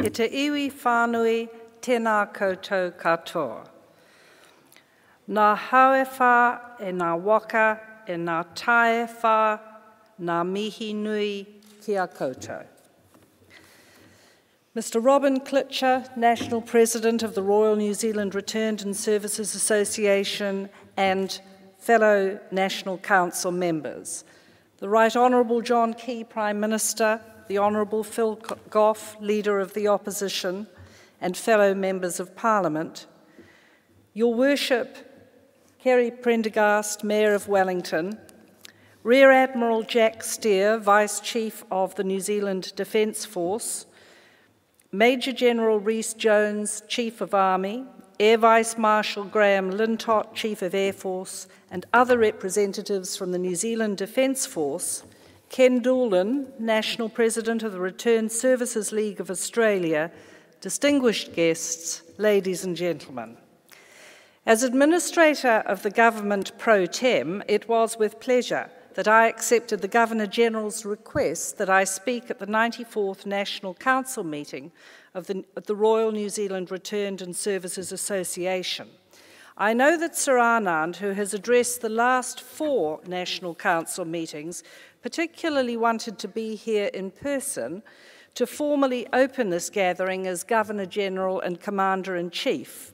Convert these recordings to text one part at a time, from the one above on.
E te iwi whānui tēnā koutou katoa. Nā hauewha e nā waka e nā taewha nā mihi nui kia koutou. Mr. Robin Klitscher, National President of the Royal New Zealand Returned and Services Association, and fellow National Council members, the Right Honourable John Key, Prime Minister, the Honourable Phil Goff, Leader of the Opposition, and fellow Members of Parliament, Your Worship, Kerry Prendergast, Mayor of Wellington, Rear Admiral Jack Steer, Vice Chief of the New Zealand Defence Force, Major General Rhys Jones, Chief of Army, Air Vice Marshal Graham Lintott, Chief of Air Force, and other representatives from the New Zealand Defence Force, Ken Doolan, National President of the Returned Services League of Australia, distinguished guests, ladies and gentlemen. As Administrator of the Government pro tem, it was with pleasure that I accepted the Governor-General's request that I speak at the 94th National Council meeting of the Royal New Zealand Returned and Services Association. I know that Sir Anand, who has addressed the last 4 National Council meetings, particularly wanted to be here in person to formally open this gathering as Governor-General and Commander-in-Chief.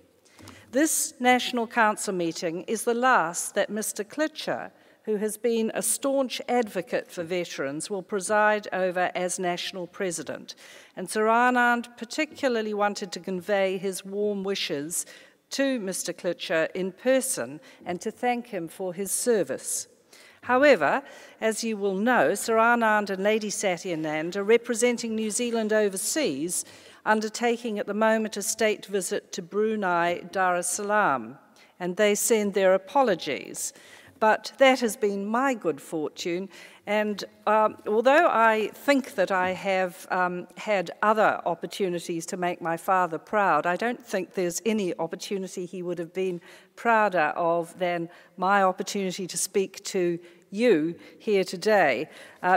This National Council meeting is the last that Mr. Klitscher, who has been a staunch advocate for veterans, will preside over as National President. And Sir Anand particularly wanted to convey his warm wishes to Mr. Klitscher in person and to thank him for his service. However, as you will know, Sir Anand and Lady Satyanand are representing New Zealand overseas, undertaking at the moment a state visit to Brunei Dar es Salaam, and they send their apologies. But that has been my good fortune, and although I think that I have had other opportunities to make my father proud, I don't think there's any opportunity he would have been prouder of than my opportunity to speak to you here today,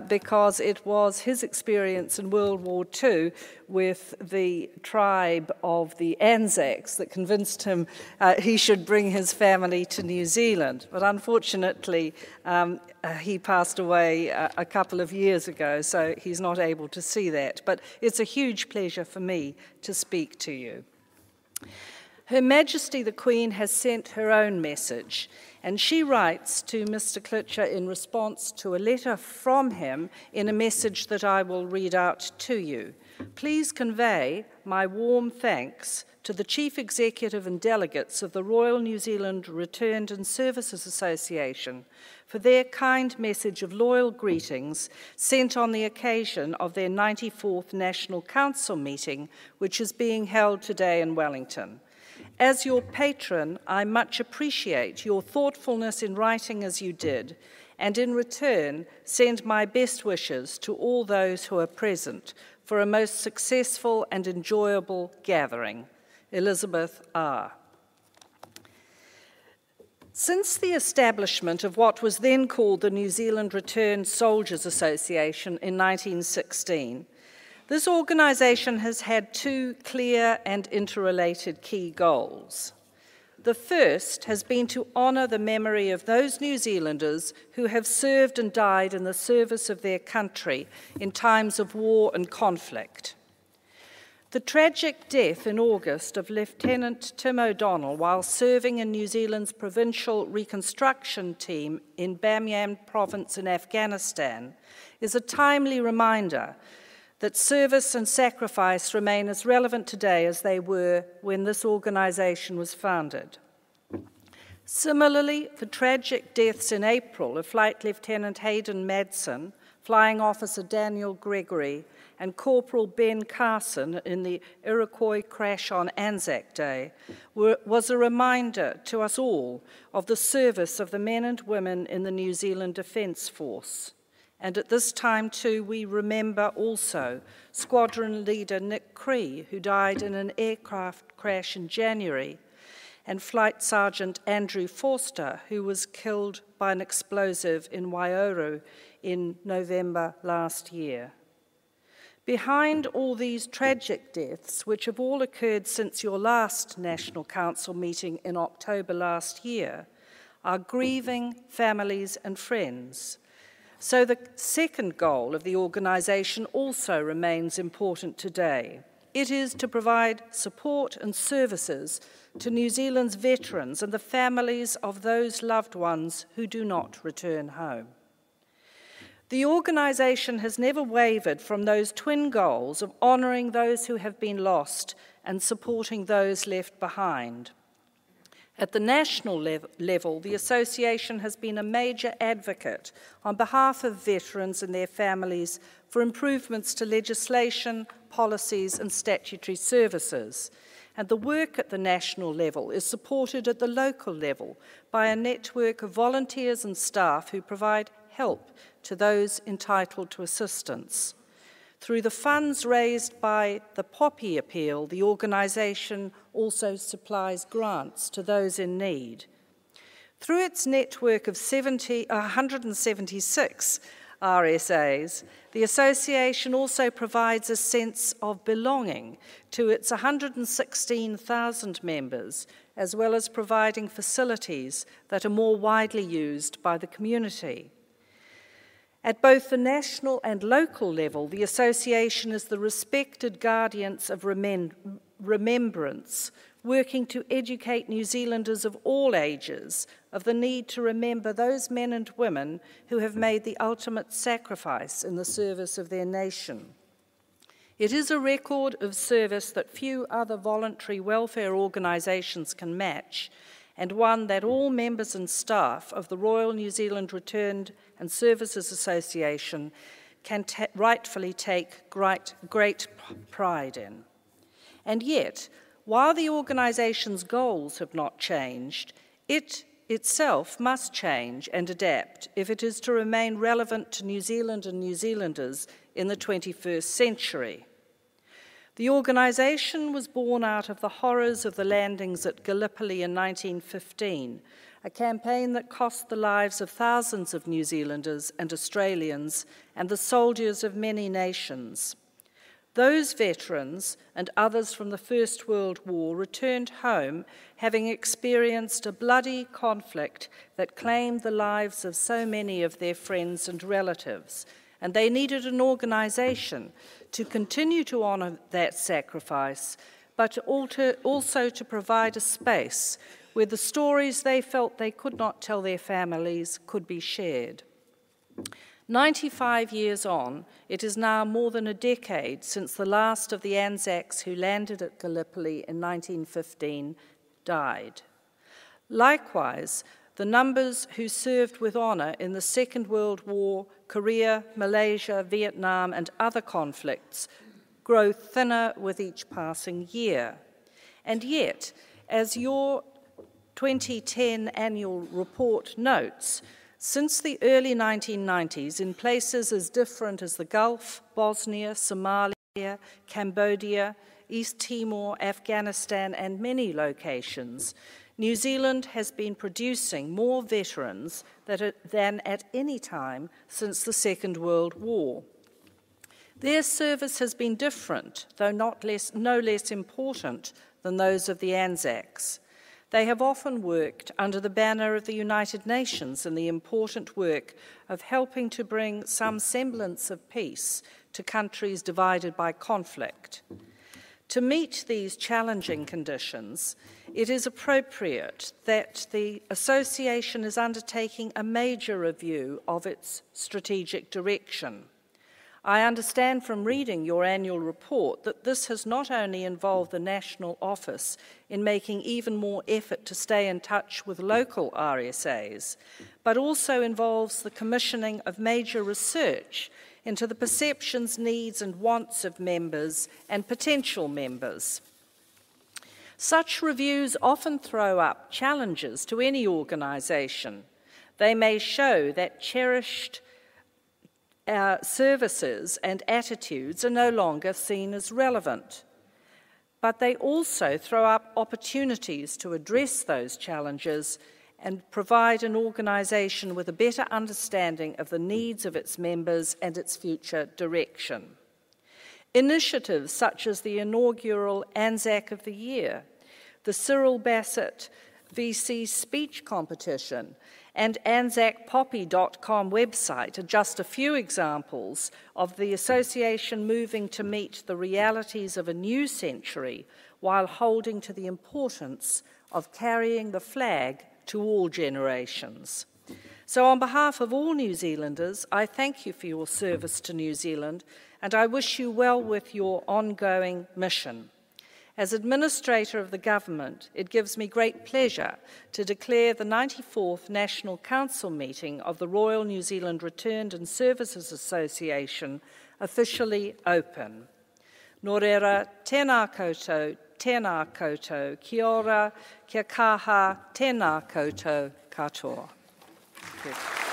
because it was his experience in World War II with the tribe of the Anzacs that convinced him he should bring his family to New Zealand. But unfortunately, he passed away a couple of years ago, so he's not able to see that. But it's a huge pleasure for me to speak to you. Her Majesty the Queen has sent her own message, and she writes to Mr. Klitscher in response to a letter from him in a message that I will read out to you. Please convey my warm thanks to the Chief Executive and delegates of the Royal New Zealand Returned and Services Association for their kind message of loyal greetings sent on the occasion of their 94th National Council meeting, which is being held today in Wellington. As your patron, I much appreciate your thoughtfulness in writing as you did, and in return, send my best wishes to all those who are present for a most successful and enjoyable gathering. Elizabeth R. Since the establishment of what was then called the New Zealand Returned Soldiers Association in 1916, this organisation has had 2 clear and interrelated key goals. The first has been to honour the memory of those New Zealanders who have served and died in the service of their country in times of war and conflict. The tragic death in August of Lieutenant Tim O'Donnell while serving in New Zealand's Provincial Reconstruction Team in Bamyan Province in Afghanistan is a timely reminder that service and sacrifice remain as relevant today as they were when this organisation was founded. Similarly, the tragic deaths in April of Flight Lieutenant Hayden Madsen, Flying Officer Daniel Gregory, and Corporal Ben Carson in the Iroquois crash on Anzac Day was a reminder to us all of the service of the men and women in the New Zealand Defence Force. And at this time, too, we remember also Squadron Leader Nick Cree, who died in an aircraft crash in January, and Flight Sergeant Andrew Forster, who was killed by an explosive in Waiouru in November last year. Behind all these tragic deaths, which have all occurred since your last National Council meeting in October last year, are grieving families and friends. So the second goal of the organisation also remains important today. It is to provide support and services to New Zealand's veterans and the families of those loved ones who do not return home. The organisation has never wavered from those twin goals of honouring those who have been lost and supporting those left behind. At the national level, the association has been a major advocate on behalf of veterans and their families for improvements to legislation, policies and statutory services. And the work at the national level is supported at the local level by a network of volunteers and staff who provide help to those entitled to assistance. Through the funds raised by the Poppy Appeal, the organisation also supplies grants to those in need. Through its network of 176 RSAs, the association also provides a sense of belonging to its 116,000 members, as well as providing facilities that are more widely used by the community. At both the national and local level, the association is the respected guardians of remembrance, working to educate New Zealanders of all ages of the need to remember those men and women who have made the ultimate sacrifice in the service of their nation. It is a record of service that few other voluntary welfare organisations can match, and one that all members and staff of the Royal New Zealand Returned and Services Association can rightfully take great pride in. And yet, while the organisation's goals have not changed, it itself must change and adapt if it is to remain relevant to New Zealand and New Zealanders in the 21st century. The organisation was born out of the horrors of the landings at Gallipoli in 1915, a campaign that cost the lives of thousands of New Zealanders and Australians and the soldiers of many nations. Those veterans and others from the First World War returned home having experienced a bloody conflict that claimed the lives of so many of their friends and relatives, and they needed an organisation to continue to honour that sacrifice, but also to provide a space where the stories they felt they could not tell their families could be shared. 95 years on, it is now more than a decade since the last of the Anzacs who landed at Gallipoli in 1915 died. Likewise, the numbers who served with honour in the Second World War, Korea, Malaysia, Vietnam and other conflicts grow thinner with each passing year. And yet, as your 2010 annual report notes, since the early 1990s, in places as different as the Gulf, Bosnia, Somalia, Cambodia, East Timor, Afghanistan, and many locations, New Zealand has been producing more veterans than at any time since the Second World War. Their service has been different, though no less important than those of the Anzacs. They have often worked under the banner of the United Nations in the important work of helping to bring some semblance of peace to countries divided by conflict. To meet these challenging conditions, it is appropriate that the association is undertaking a major review of its strategic direction. I understand from reading your annual report that this has not only involved the National Office in making even more effort to stay in touch with local RSAs, but also involves the commissioning of major research into the perceptions, needs and wants of members and potential members. Such reviews often throw up challenges to any organisation. They may show that cherished services and attitudes are no longer seen as relevant. But they also throw up opportunities to address those challenges and provide an organisation with a better understanding of the needs of its members and its future direction. Initiatives such as the inaugural Anzac of the Year, the Cyril Bassett VC speech competition, and AnzacPoppy.com website are just a few examples of the association moving to meet the realities of a new century while holding to the importance of carrying the flag to all generations. So on behalf of all New Zealanders, I thank you for your service to New Zealand, and I wish you well with your ongoing mission. As Administrator of the Government, it gives me great pleasure to declare the 94th National Council meeting of the Royal New Zealand Returned and Services Association officially open. Nō reira, tēnā koutou, kia ora, kia kaha, tēnā koutou, katoa. Thank you.